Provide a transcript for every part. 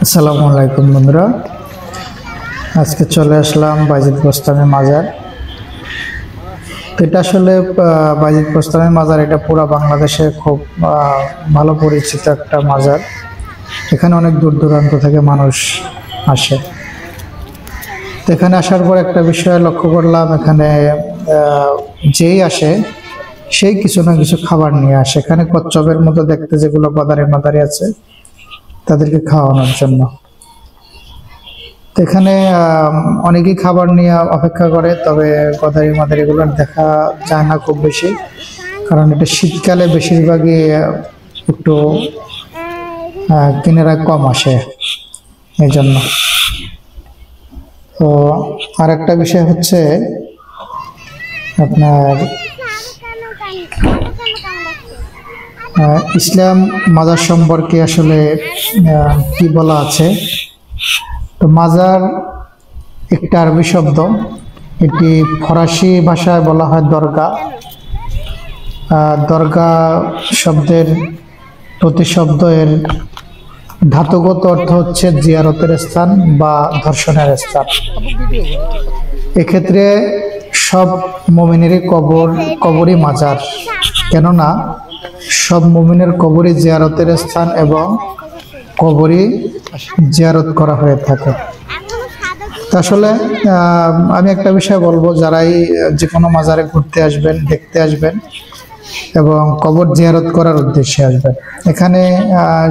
আসসালামু আলাইকুম বন্ধুরা, আজকে চলে আসলাম বাইজিদ বোস্তামি মাজার। তো এটা আসলে বাইজিদ বোস্তামি মাজার, এটা পুরো বাংলাদেশে খুব ভালো পরিচিত একটা মাজার। এখানে অনেক দূর দূরান্ত থেকে মানুষ আসে। তো এখানে আসার পর একটা বিষয় লক্ষ্য করলাম, এখানে যেই আসে সেই কিছু না কিছু খাবার নিয়ে আসে। এখানে কচ্ছপের মতো দেখতে যেগুলো গদারে মাদারি আছে তাদেরকে খাওয়ানোর জন্য। এখানে অনেকেই খাবার নিয়ে অপেক্ষা করে, তবে গদারি মাদারি এগুলো দেখা যায় না খুব বেশি, কারণ এটা শীতকালে বেশিরভাগই একটু কিনেরা কম আসে এই জন্য। তো আর একটা বিষয় হচ্ছে আপনার ইসলাম মাজার সম্পর্কে আসলে কি বলা আছে। তো মাজার একটা আরবি শব্দ, এটি ফরাসি ভাষায় বলা হয় দরগা। দরগা শব্দের প্রতিশব্দ এর ধাতুগত অর্থ হচ্ছে জিয়ারতের স্থান বা দর্শনের স্থান। এক্ষেত্রে সব মুমিনেরই কবরই মাজার, কেননা সব মুমিনের কবরই জিয়ারতের স্থান এবং কবরই জিয়ারত করা হয়ে থাকে। আসলে আমি একটা বিষয় বলবো, যারাই যে কোনো মাজারে ঘুরতে আসবেন, দেখতে আসবেন এবং কবর জিয়ারত করার উদ্দেশ্যে আসবেন। এখানে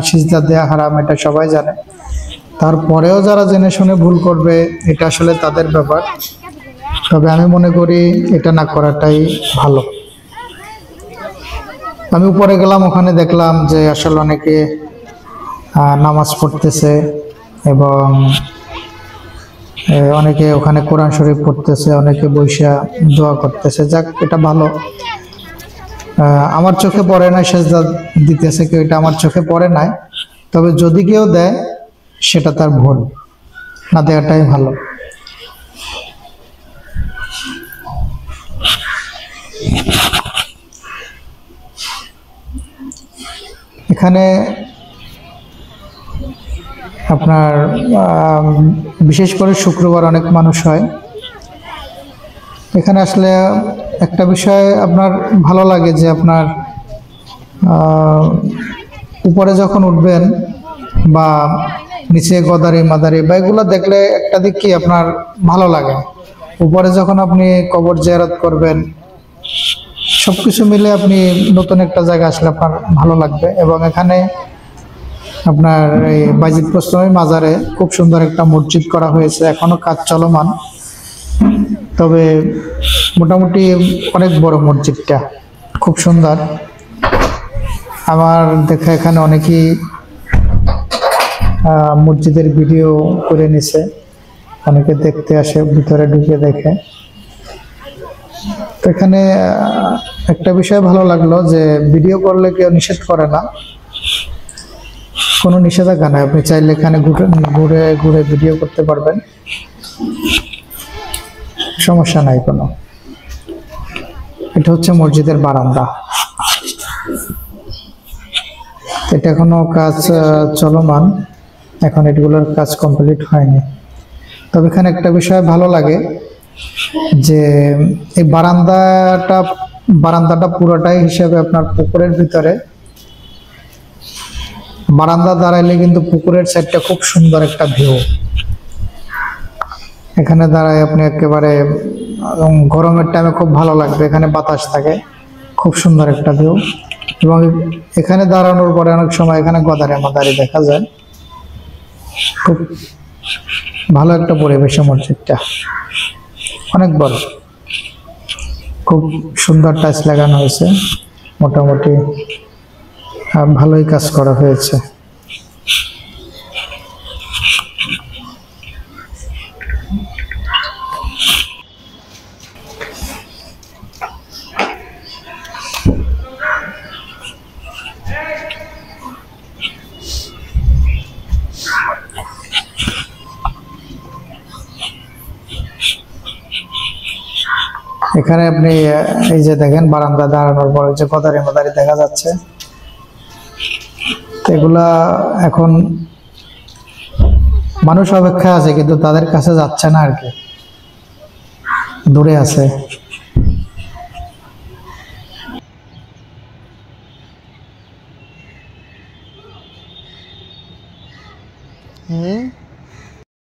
সিজদা দেয়া হারাম, এটা সবাই জানে। তারপরেও যারা জেনে শুনে ভুল করবে, এটা আসলে তাদের ব্যাপার। তবে আমি মনে করি এটা না করাটাই ভালো। আমি উপরে গেলাম, ওখানে দেখলাম যে আসলে অনেকে নামাজ পড়তেছে এবং অনেকে ওখানে কোরআন শরীফ পড়তেছে, অনেকে বৈশা দোয়া করতেছে। যাক, এটা ভালো। আমার চোখে পড়ে নাই সেজদা দিতেছে কেউ, এটা আমার চোখে পড়ে নাই। তবে যদি কেউ দেয় সেটা তার ভুল, না দেওয়াটাই ভালো। এখানে আপনার বিশেষ করে শুক্রবার অনেক মানুষ হয়। এখানে আসলে একটা বিষয় আপনার ভালো লাগে যে আপনার উপরে যখন উঠবেন বা নিচে গদারি মাদারি বা এগুলো দেখলে একটা দিক কি আপনার ভালো লাগে। উপরে যখন আপনি কবর জিয়ারত করবেন, সবকিছু মিলে আপনি নতুন একটা জায়গা আসলে আপনার ভালো লাগবে। এবং এখানে আপনার এই বাইজিদ বোস্তামি মাজারে খুব সুন্দর একটা মসজিদ করা হয়েছে, এখনো কাজ চলমান। তবে মোটামুটি অনেক বড় মসজিদটা, খুব সুন্দর। আমার দেখা এখানে অনেকেই মসজিদের ভিডিও করে নিছে, অনেকে দেখতে আসে, ভিতরে ঢুকে দেখে। তো এখানে একটা বিষয় ভালো লাগলো যে ভিডিও করলে কেউ নিষেধ করে না, কোনো নিষেধাজ্ঞা নাই। আপনি চাইলে এখানে ঘুরে ঘুরে ভিডিও করতে পারবেন, সমস্যা নাই কোনো। এটা হচ্ছে মসজিদের বারান্দা। এটা এখনো কাজ চলমান, এখন এগুলোর কাজ কমপ্লিট হয়নি। তবে এখানে একটা বিষয় ভালো লাগে যে এই বারান্দাটা পুরোটাই হিসেবে আপনার পুকুরের ভিতরে। বারান্দা দাঁড়াইলে কিন্তু পুকুরের সাইডটা খুব সুন্দর একটা ভিউ। এখানে দাঁড়ায় আপনি একেবারে গরমের টাইমে খুব ভালো লাগবে, এখানে বাতাস থাকে, খুব সুন্দর একটা ভিউ। এবং এখানে দাঁড়ানোর পরে অনেক সময় এখানে গদারে মাদারি দেখা যায়। খুব ভালো একটা পরিবেশে মসজিদটা, অনেক বড়, খুব সুন্দর টাইলস লাগানো হয়েছে, মোটামুটি ভালোই কাজ করা হয়েছে। এখানে আপনি এই যে দেখেন বারান্দা দাঁড়ানোর পরে যে গদারি মাদারি দেখা যাচ্ছে, এগুলা এখন মানুষ অপেক্ষায় আছে কিন্তু তাদের কাছে যাচ্ছে না আর কি, দূরে আছে। হুম